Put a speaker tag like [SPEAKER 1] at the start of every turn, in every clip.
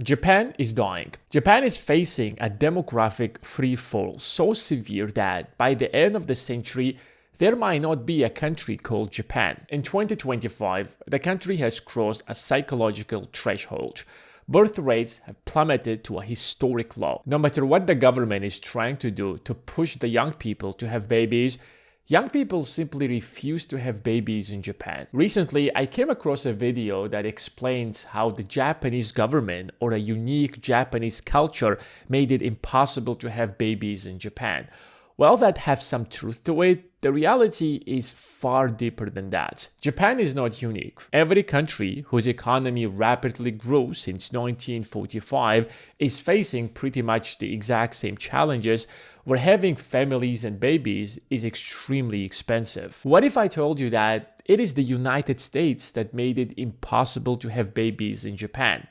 [SPEAKER 1] Japan is dying. Japan is facing a demographic freefall so severe that by the end of the century, there might not be a country called Japan. In 2025, the country has crossed a psychological threshold. Birth rates have plummeted to a historic low. No matter what the government is trying to do to push the young people to have babies, young people simply refuse to have babies in Japan. Recently, I came across a video that explains how the Japanese government or a unique Japanese culture made it impossible to have babies in Japan. While that has some truth to it, the reality is far deeper than that. Japan is not unique. Every country whose economy rapidly grew since 1945 is facing pretty much the exact same challenges, where having families and babies is extremely expensive. What if I told you that it is the United States that made it impossible to have babies in Japan?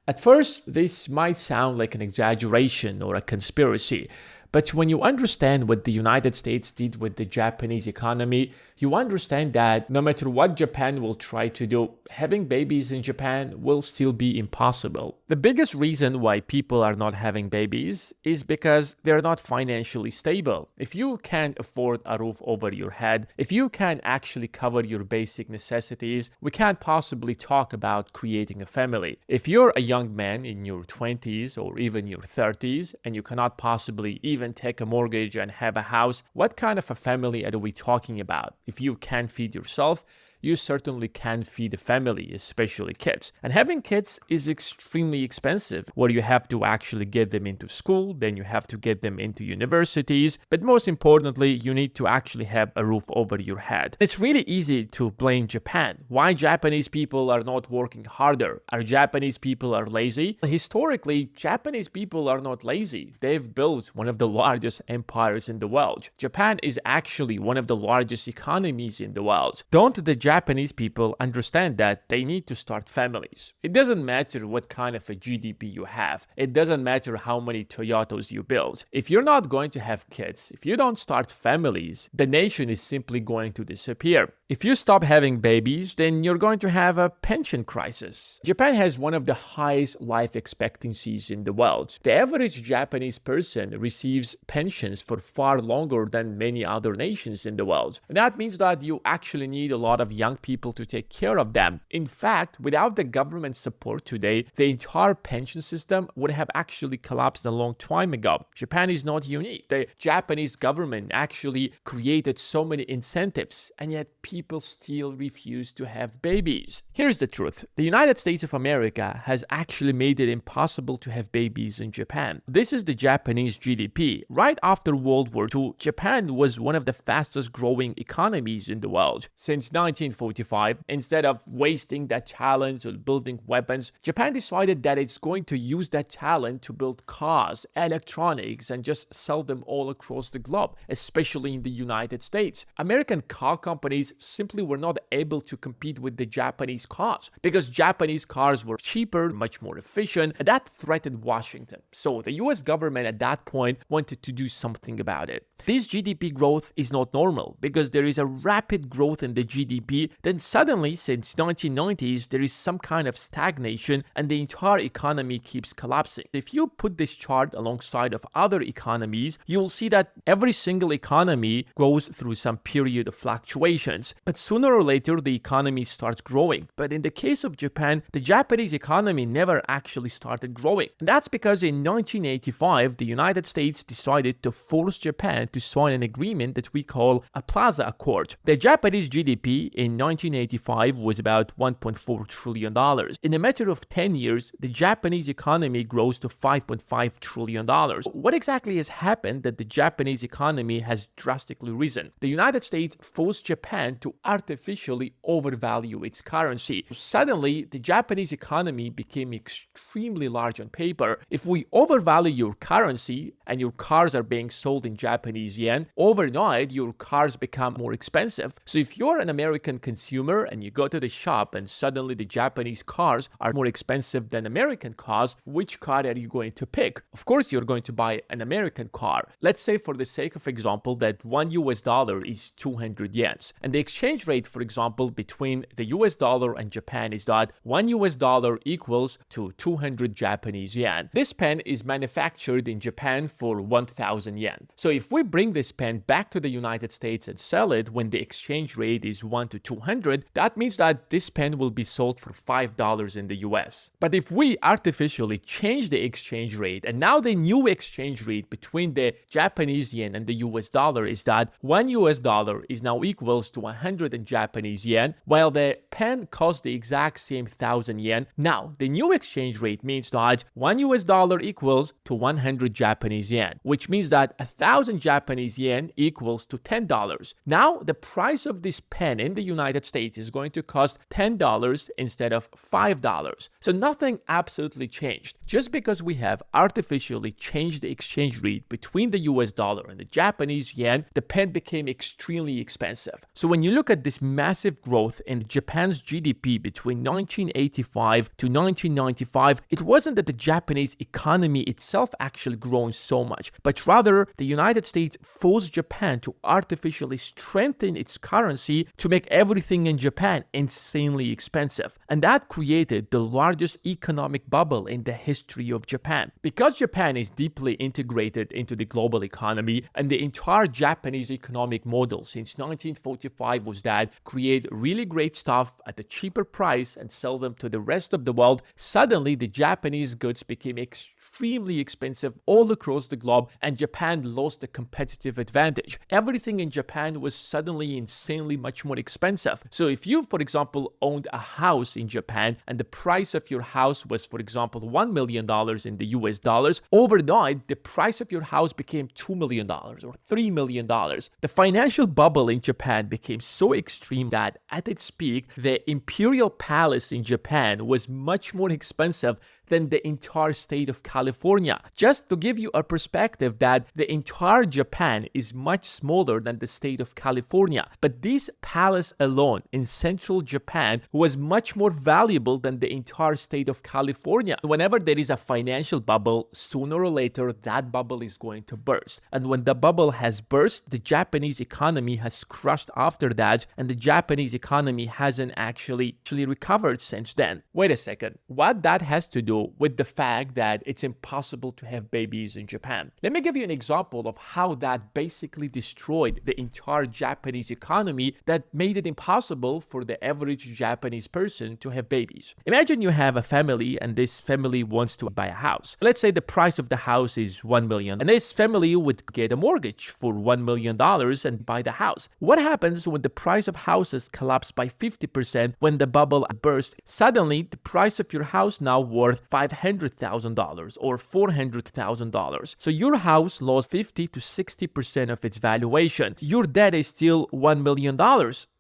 [SPEAKER 1] At first, this might sound like an exaggeration or a conspiracy. But when you understand what the United States did with the Japanese economy, you understand that no matter what Japan will try to do, having babies in Japan will still be impossible. The biggest reason why people are not having babies is because they're not financially stable. If you can't afford a roof over your head, if you can't actually cover your basic necessities, we can't possibly talk about creating a family. If you're a young man in your 20s or even your 30s and you cannot possibly even take a mortgage and have a house, what kind of a family are we talking about? If you can't feed yourself, you certainly can't feed a family, especially kids. And having kids is extremely expensive, where you have to actually get them into school, then you have to get them into universities, but most importantly, you need to actually have a roof over your head. It's really easy to blame Japan. Why Japanese people are not working harder? Are Japanese people are lazy? Historically, Japanese people are not lazy. They've built one of the largest empires in the world. Japan is actually one of the largest economies in the world. Don't the Japanese people understand that they need to start families? It doesn't matter what kind of a GDP you have. It doesn't matter how many Toyotas you build. If you're not going to have kids, if you don't start families, the nation is simply going to disappear. If you stop having babies, then you're going to have a pension crisis. Japan has one of the highest life expectancies in the world. The average Japanese person receives pensions for far longer than many other nations in the world. And that means that you actually need a lot of young people to take care of them. In fact, without the government support today, the entire pension system would have actually collapsed a long time ago. Japan is not unique. The Japanese government actually created so many incentives, and yet people still refuse to have babies. Here's the truth. The United States of America has actually made it impossible to have babies in Japan. This is the Japanese GDP. Right after World War II, Japan was one of the fastest growing economies in the world. Since 1945, instead of wasting that talent on building weapons, Japan decided that it's going to use that talent to build cars, electronics, and just sell them all across the globe, especially in the United States. American car companies simply were not able to compete with the Japanese cars because Japanese cars were cheaper, much more efficient, and that threatened Washington. So the US government at that point wanted to do something about it. This GDP growth is not normal because there is a rapid growth in the GDP, then suddenly since 1990s there is some kind of stagnation and the entire economy keeps collapsing. If you put this chart alongside of other economies, you'll see that every single economy goes through some period of fluctuations, but sooner or later the economy starts growing. But in the case of Japan, the Japanese economy never actually started growing. And that's because in 1985 the United States decided to force Japan to sign an agreement that we call a Plaza Accord. The Japanese GDP in 1985 was about $1.4 trillion. In a matter of 10 years, the Japanese economy grows to $5.5 trillion. What exactly has happened that the Japanese economy has drastically risen? The United States forced Japan to artificially overvalue its currency. Suddenly, the Japanese economy became extremely large on paper. If we overvalue your currency and your cars are being sold in Japanese yen, overnight your cars become more expensive. So if you're an American consumer and you go to the shop and suddenly the Japanese cars are more expensive than American cars, which car are you going to pick? Of course, you're going to buy an American car. Let's say for the sake of example that $1 is 200 yens and the exchange rate, for example, between the US dollar and Japan is that 1 US dollar equals to 200 Japanese yen. This pen is manufactured in Japan for 1,000 yen. So if we bring this pen back to the United States and sell it when the exchange rate is 1 to 200, that means that this pen will be sold for $5 in the US. But if we artificially change the exchange rate, and now the new exchange rate between the Japanese yen and the US dollar is that 1 US dollar is now equals to 100 in Japanese yen, while the pen costs the exact same 1,000 yen. Now, the new exchange rate means that 1 US dollar equals to 100 Japanese yen, which means that 1,000 Japanese yen equals to $10. Now, the price of this pen in the United States is going to cost $10 instead of $5. So nothing absolutely changed. Just because we have artificially changed the exchange rate between the US dollar and the Japanese yen, the pen became extremely expensive. So when you look at this massive growth in Japan's GDP between 1985 to 1995, it wasn't that the Japanese economy itself actually grown so much, but rather the United States forced Japan to artificially strengthen its currency to make everything in Japan insanely expensive. And that created the largest economic bubble in the history of Japan. Because Japan is deeply integrated into the global economy, and the entire Japanese economic model since 1945 was that create really great stuff at a cheaper price and sell them to the rest of the world, suddenly the Japanese goods became extremely expensive all across the globe, and Japan lost the competitive advantage. Everything in Japan was suddenly insanely much more expensive. So if you, for example, owned a house in Japan and the price of your house was, for example, $1 million in the US dollars, overnight the price of your house became $2 million or $3 million. The financial bubble in Japan became so extreme that at its peak, the imperial palace in Japan was much more expensive than the entire state of California. Just to give you a perspective that the entire Japan is much smaller than the state of California, but this palace alone in central Japan was much more valuable than the entire state of California. Whenever there is a financial bubble, sooner or later that bubble is going to burst. And when the bubble has burst, the Japanese economy has crushed after that, and the Japanese economy hasn't actually recovered since then. Wait a second, what that has to do with the fact that it's impossible to have babies in Japan? Let me give you an example of how that basically destroyed the entire Japanese economy, that made it impossible for the average Japanese person to have babies. Imagine you have a family and this family wants to buy a house. Let's say the price of the house is $1 million, and this family would get a mortgage for $1 million and buy the house. What happens when the price of houses collapse by 50% when the bubble burst? Suddenly, the price of your house now worth $500,000 or $400,000. So your house lost 50 to 60% of its valuation. Your debt is still $1 million.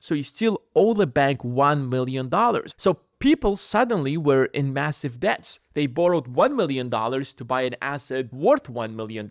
[SPEAKER 1] So you still owe the bank $1 million. So people suddenly were in massive debts. They borrowed $1 million to buy an asset worth $1 million.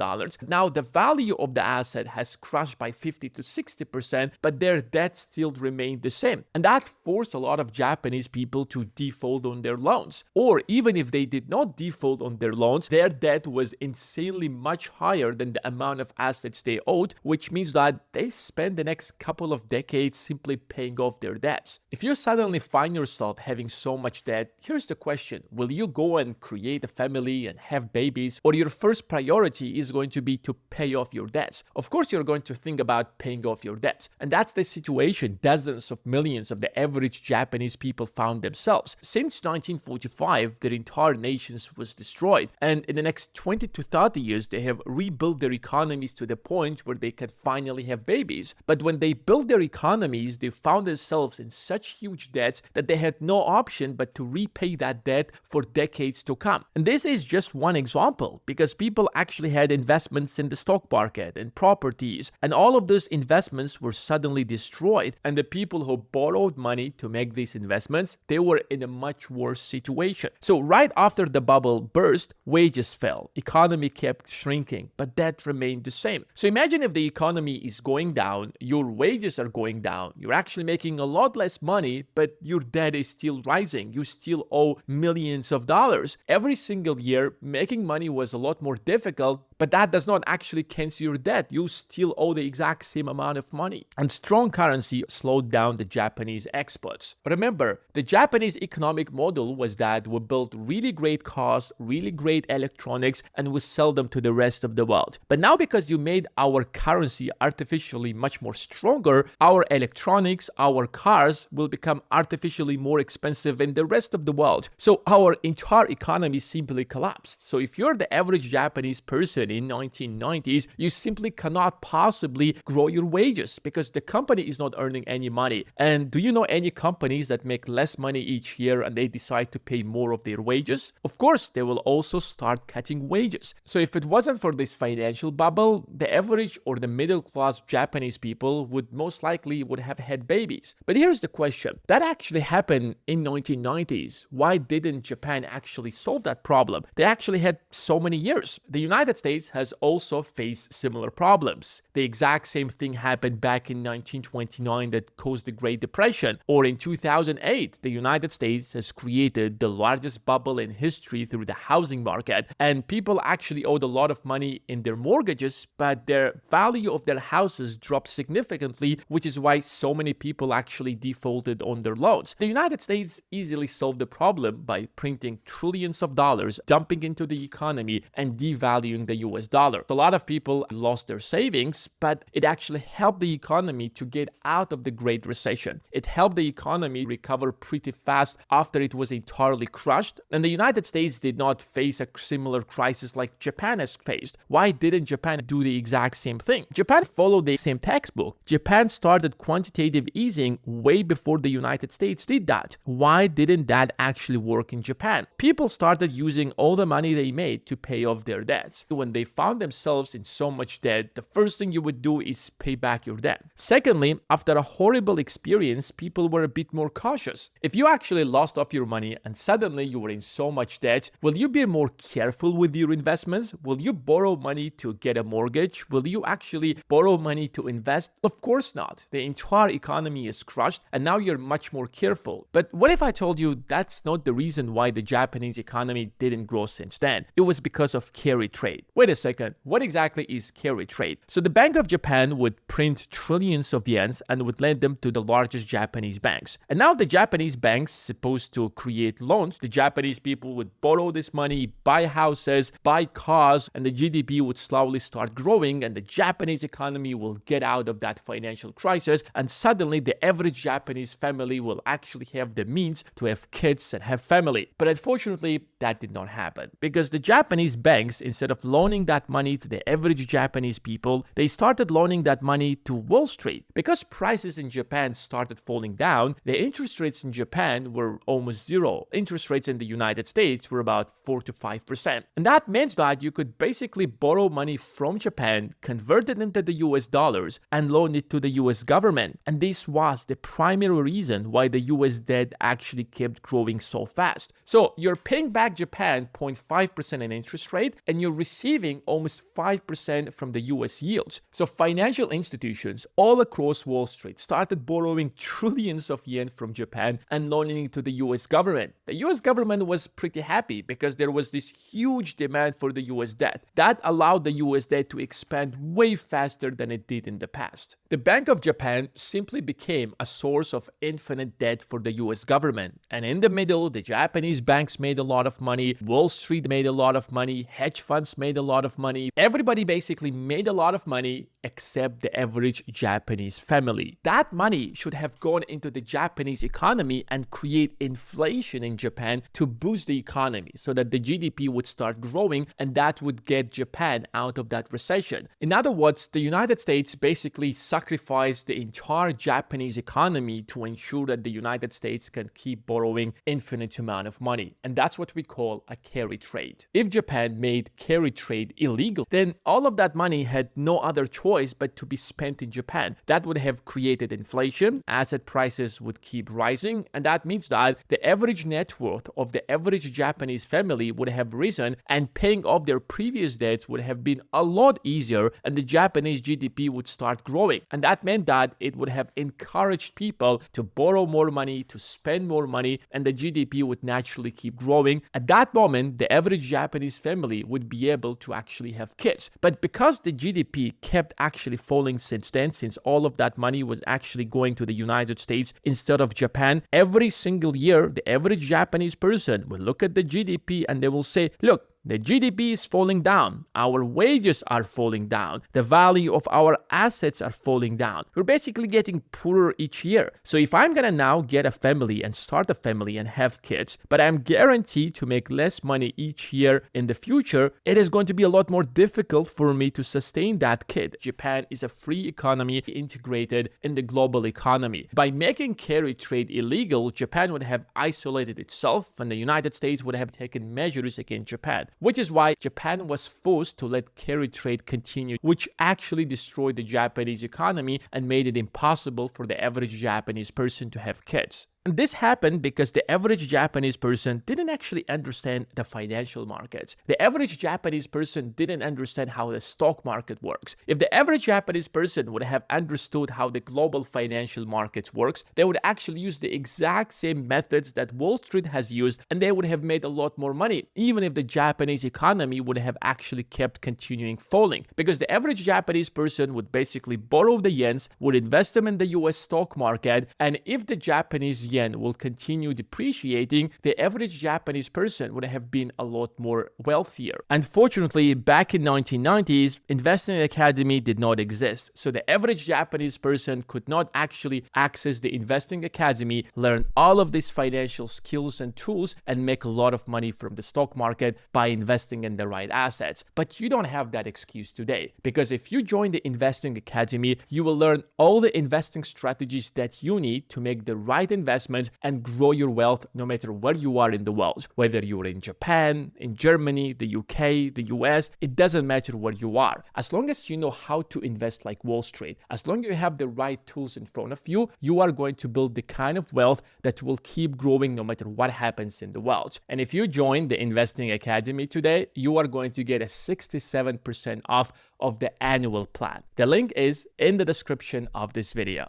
[SPEAKER 1] Now the value of the asset has crashed by 50 to 60%, but their debt still remained the same. And that forced a lot of Japanese people to default on their loans. Or even if they did not default on their loans, their debt was insanely much higher than the amount of assets they owed, which means that they spent the next couple of decades simply paying off their debts. If you suddenly find yourself having so much debt, here's the question: will you go and create a family and have babies, or your first priority is going to be to pay off your debts? Of course, you're going to think about paying off your debts. And that's the situation dozens of millions of the average Japanese people found themselves. Since 1945, their entire nations was destroyed. And in the next 20 to 30 years, they have rebuilt their economies to the point where they can finally have babies. But when they built their economies, they found themselves in such huge debts that they had no option but to repay that debt for decades to come. And this is just one example, because people actually had investments in the stock market and properties, and all of those investments were suddenly destroyed. And the people who borrowed money to make these investments, they were in a much worse situation. So right after the bubble burst, wages fell, economy kept shrinking, but debt remained the same. So imagine if the economy is going down, your wages are going down, you're actually making a lot less money, but your debt is still rising. You still owe millions of dollars. Every single year, making money was a lot more difficult, But that does not actually cancel your debt. You still owe the exact same amount of money. And strong currency slowed down the Japanese exports. But remember, the Japanese economic model was that we built really great cars, really great electronics, and we sell them to the rest of the world. But now, because you made our currency artificially much more stronger, our electronics, our cars will become artificially more expensive in the rest of the world. So our entire economy simply collapsed. So if you're the average Japanese person in 1990s, you simply cannot possibly grow your wages because the company is not earning any money. And do you know any companies that make less money each year and they decide to pay more of their wages? Of course, they will also start cutting wages. So if it wasn't for this financial bubble, the average or the middle class Japanese people would most likely would have had babies. But here's the question. That actually happened in 1990s. Why didn't Japan actually solve that problem? They actually had so many years. The United States has also faced similar problems. The exact same thing happened back in 1929 that caused the Great Depression. Or in 2008, the United States has created the largest bubble in history through the housing market. And people actually owed a lot of money in their mortgages, but their value of their houses dropped significantly, which is why so many people actually defaulted on their loans. The United States easily solved the problem by printing trillions of dollars, dumping into the economy, and devaluing the US dollar. A lot of people lost their savings, but it actually helped the economy to get out of the Great Recession. It helped the economy recover pretty fast after it was entirely crushed, and the United States did not face a similar crisis like Japan has faced. Why didn't Japan do the exact same thing? Japan followed the same textbook. Japan started quantitative easing way before the United States did that. Why didn't that actually work in Japan? People started using all the money they made to pay off their debts. When they found themselves in so much debt, the first thing you would do is pay back your debt. Secondly, after a horrible experience, people were a bit more cautious. If you actually lost off your money and suddenly you were in so much debt, will you be more careful with your investments? Will you borrow money to get a mortgage? Will you actually borrow money to invest? Of course not. The entire economy is crushed and now you're much more careful. But what if I told you that's not the reason why the Japanese economy didn't grow since then? It was because of carry trade. Wait a second, what exactly is carry trade? So the Bank of Japan would print trillions of yens and would lend them to the largest Japanese banks. And now the Japanese banks supposed to create loans. The Japanese people would borrow this money, buy houses, buy cars, and the GDP would slowly start growing and the Japanese economy will get out of that financial crisis, and suddenly the average Japanese family will actually have the means to have kids and have family. But unfortunately, that did not happen because the Japanese banks, instead of loaning that money to the average Japanese people, they started loaning that money to Wall Street. Because prices in Japan started falling down, the interest rates in Japan were almost zero. Interest rates in the United States were about 4 to 5%. And that meant that you could basically borrow money from Japan, convert it into the US dollars, and loan it to the US government. And this was the primary reason why the US debt actually kept growing so fast. So you're paying back Japan 0.5% in interest rate, and you're receiving almost 5% from the US yields. So financial institutions all across Wall Street started borrowing trillions of yen from Japan and loaning it to the US government. The US government was pretty happy because there was this huge demand for the US debt. That allowed the US debt to expand way faster than it did in the past. The Bank of Japan simply became a source of infinite debt for the US government. And in the middle, the Japanese banks made a lot of money, Wall Street made a lot of money, hedge funds made a lot of money. Everybody basically made a lot of money except the average Japanese family. That money should have gone into the Japanese economy and create inflation in Japan to boost the economy so that the GDP would start growing and that would get Japan out of that recession. In other words, the United States basically sacrificed the entire Japanese economy to ensure that the United States can keep borrowing infinite amount of money. And that's what we call a carry trade. If Japan made carry trade illegal, then all of that money had no other choice but to be spent in Japan. That would have created inflation, asset prices would keep rising, and that means that the average net worth of the average Japanese family would have risen and paying off their previous debts would have been a lot easier and the Japanese GDP would start growing. And that meant that it would have encouraged people to borrow more money, to spend more money, and the GDP would naturally keep growing. At that moment, the average Japanese family would be able to actually have kids. But because the GDP kept actually falling since then, since all of that money was actually going to the United States instead of Japan, every single year, the average Japanese person will look at the GDP and they will say, look, the GDP is falling down. Our wages are falling down. The value of our assets are falling down. We're basically getting poorer each year. So if I'm gonna now get a family and start a family and have kids, but I'm guaranteed to make less money each year in the future, it is going to be a lot more difficult for me to sustain that kid. Japan is a free economy integrated in the global economy. By making carry trade illegal, Japan would have isolated itself and the United States would have taken measures against Japan. Which is why Japan was forced to let carry trade continue, which actually destroyed the Japanese economy and made it impossible for the average Japanese person to have kids. And this happened because the average Japanese person didn't actually understand the financial markets. The average Japanese person didn't understand how the stock market works. If the average Japanese person would have understood how the global financial markets works, they would actually use the exact same methods that Wall Street has used and they would have made a lot more money, even if the Japanese economy would have actually kept continuing falling. Because the average Japanese person would basically borrow the yens, would invest them in the US stock market, and if the Japanese yen will continue depreciating, the average Japanese person would have been a lot more wealthier. Unfortunately, back in 1990s, Investing Academy did not exist. So the average Japanese person could not actually access the Investing Academy, learn all of these financial skills and tools, and make a lot of money from the stock market by investing in the right assets. But you don't have that excuse today, because if you join the Investing Academy, you will learn all the investing strategies that you need to make the right investments and grow your wealth no matter where you are in the world. Whether you're in Japan, in Germany, the UK, the US, it doesn't matter where you are. As long as you know how to invest like Wall Street, as long as you have the right tools in front of you, you are going to build the kind of wealth that will keep growing no matter what happens in the world. And if you join the Investing Academy today, you are going to get a 67% off of the annual plan. The link is in the description of this video.